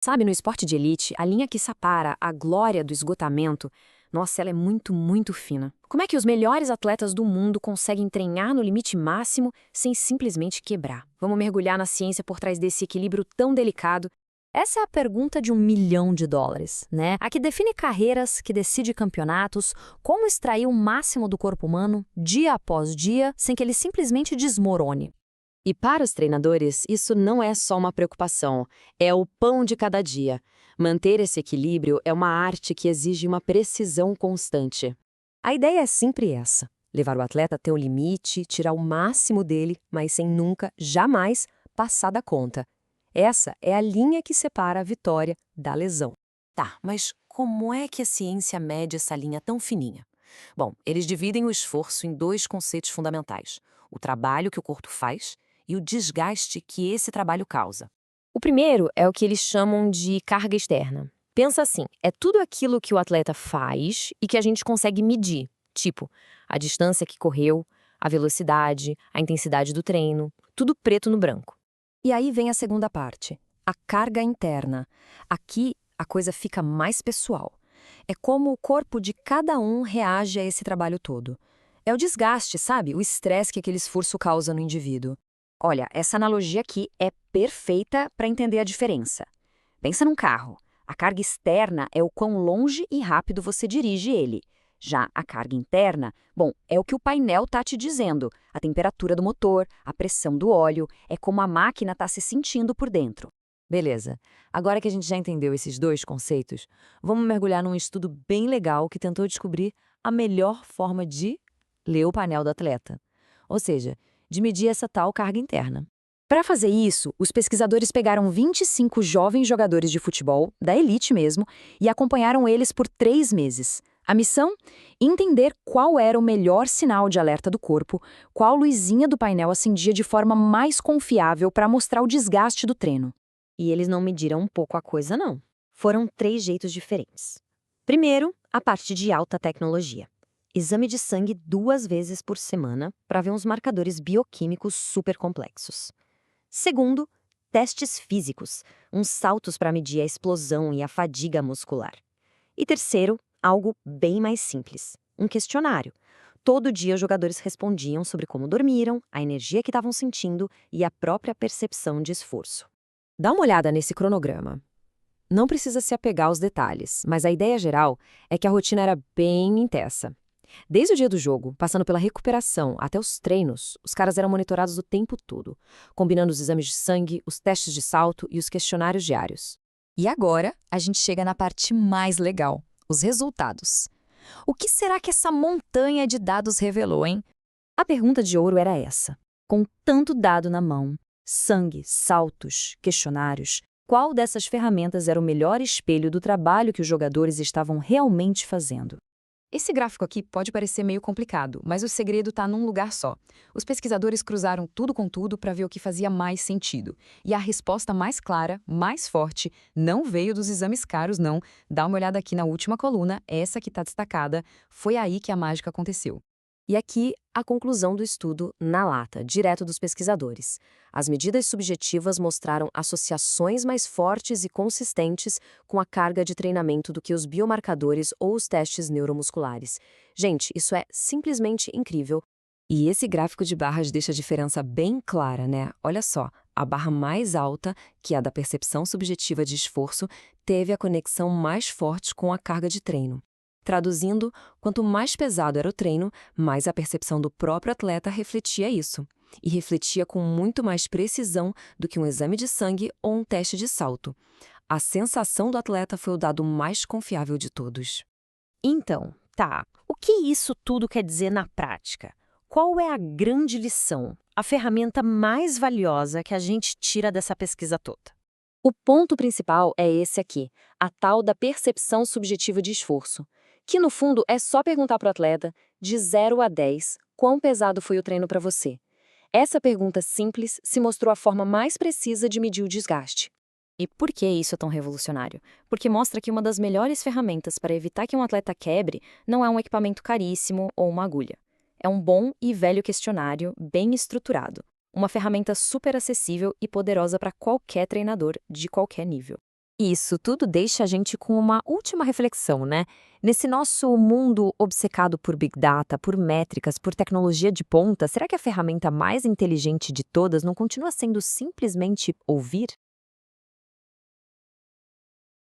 Sabe, no esporte de elite, a linha que separa a glória do esgotamento, nossa, ela é muito, muito fina. Como é que os melhores atletas do mundo conseguem treinar no limite máximo sem simplesmente quebrar? Vamos mergulhar na ciência por trás desse equilíbrio tão delicado. Essa é a pergunta de US$ 1 milhão, né? A que define carreiras, que decide campeonatos, como extrair o máximo do corpo humano, dia após dia, sem que ele simplesmente desmorone. E para os treinadores, isso não é só uma preocupação, é o pão de cada dia. Manter esse equilíbrio é uma arte que exige uma precisão constante. A ideia é sempre essa: levar o atleta até o limite, tirar o máximo dele, mas sem nunca, jamais, passar da conta. Essa é a linha que separa a vitória da lesão. Tá, mas como é que a ciência mede essa linha tão fininha? Bom, eles dividem o esforço em dois conceitos fundamentais: o trabalho que o corpo faz e o desgaste que esse trabalho causa. O primeiro é o que eles chamam de carga externa. Pensa assim, é tudo aquilo que o atleta faz e que a gente consegue medir, tipo a distância que correu, a velocidade, a intensidade do treino, tudo preto no branco. E aí vem a segunda parte, a carga interna. Aqui a coisa fica mais pessoal. É como o corpo de cada um reage a esse trabalho todo. É o desgaste, sabe? O estresse que aquele esforço causa no indivíduo. Olha, essa analogia aqui é perfeita para entender a diferença. Pensa num carro. A carga externa é o quão longe e rápido você dirige ele. Já a carga interna, bom, é o que o painel está te dizendo. A temperatura do motor, a pressão do óleo, é como a máquina está se sentindo por dentro. Beleza. Agora que a gente já entendeu esses dois conceitos, vamos mergulhar num estudo bem legal que tentou descobrir a melhor forma de ler o painel do atleta. Ou seja, de medir essa tal carga interna. Para fazer isso, os pesquisadores pegaram 25 jovens jogadores de futebol, da elite mesmo, e acompanharam eles por 3 meses. A missão? Entender qual era o melhor sinal de alerta do corpo, qual luzinha do painel acendia de forma mais confiável para mostrar o desgaste do treino. E eles não mediram um pouco a coisa, não. Foram 3 jeitos diferentes. Primeiro, a parte de alta tecnologia. Exame de sangue 2 vezes por semana para ver uns marcadores bioquímicos super complexos. Segundo, testes físicos, uns saltos para medir a explosão e a fadiga muscular. E terceiro, algo bem mais simples, um questionário. Todo dia os jogadores respondiam sobre como dormiram, a energia que estavam sentindo e a própria percepção de esforço. Dá uma olhada nesse cronograma. Não precisa se apegar aos detalhes, mas a ideia geral é que a rotina era bem intensa. Desde o dia do jogo, passando pela recuperação até os treinos, os caras eram monitorados o tempo todo, combinando os exames de sangue, os testes de salto e os questionários diários. E agora, a gente chega na parte mais legal, os resultados. O que será que essa montanha de dados revelou, hein? A pergunta de ouro era essa. Com tanto dado na mão, sangue, saltos, questionários, qual dessas ferramentas era o melhor espelho do trabalho que os jogadores estavam realmente fazendo? Esse gráfico aqui pode parecer meio complicado, mas o segredo está num lugar só. Os pesquisadores cruzaram tudo com tudo para ver o que fazia mais sentido. E a resposta mais clara, mais forte, não veio dos exames caros, não. Dá uma olhada aqui na última coluna, essa que está destacada. Foi aí que a mágica aconteceu. E aqui, a conclusão do estudo na lata, direto dos pesquisadores. As medidas subjetivas mostraram associações mais fortes e consistentes com a carga de treinamento do que os biomarcadores ou os testes neuromusculares. Gente, isso é simplesmente incrível. E esse gráfico de barras deixa a diferença bem clara, né? Olha só, a barra mais alta, que é a da percepção subjetiva de esforço, teve a conexão mais forte com a carga de treino. Traduzindo, quanto mais pesado era o treino, mais a percepção do próprio atleta refletia isso. E refletia com muito mais precisão do que um exame de sangue ou um teste de salto. A sensação do atleta foi o dado mais confiável de todos. Então, tá, o que isso tudo quer dizer na prática? Qual é a grande lição, a ferramenta mais valiosa que a gente tira dessa pesquisa toda? O ponto principal é esse aqui, a tal da percepção subjetiva de esforço, que no fundo é só perguntar para o atleta, de 0 a 10, quão pesado foi o treino para você. Essa pergunta simples se mostrou a forma mais precisa de medir o desgaste. E por que isso é tão revolucionário? Porque mostra que uma das melhores ferramentas para evitar que um atleta quebre não é um equipamento caríssimo ou uma agulha. É um bom e velho questionário bem estruturado. Uma ferramenta super acessível e poderosa para qualquer treinador de qualquer nível. E isso tudo deixa a gente com uma última reflexão, né? Nesse nosso mundo obcecado por Big Data, por métricas, por tecnologia de ponta, será que a ferramenta mais inteligente de todas não continua sendo simplesmente ouvir?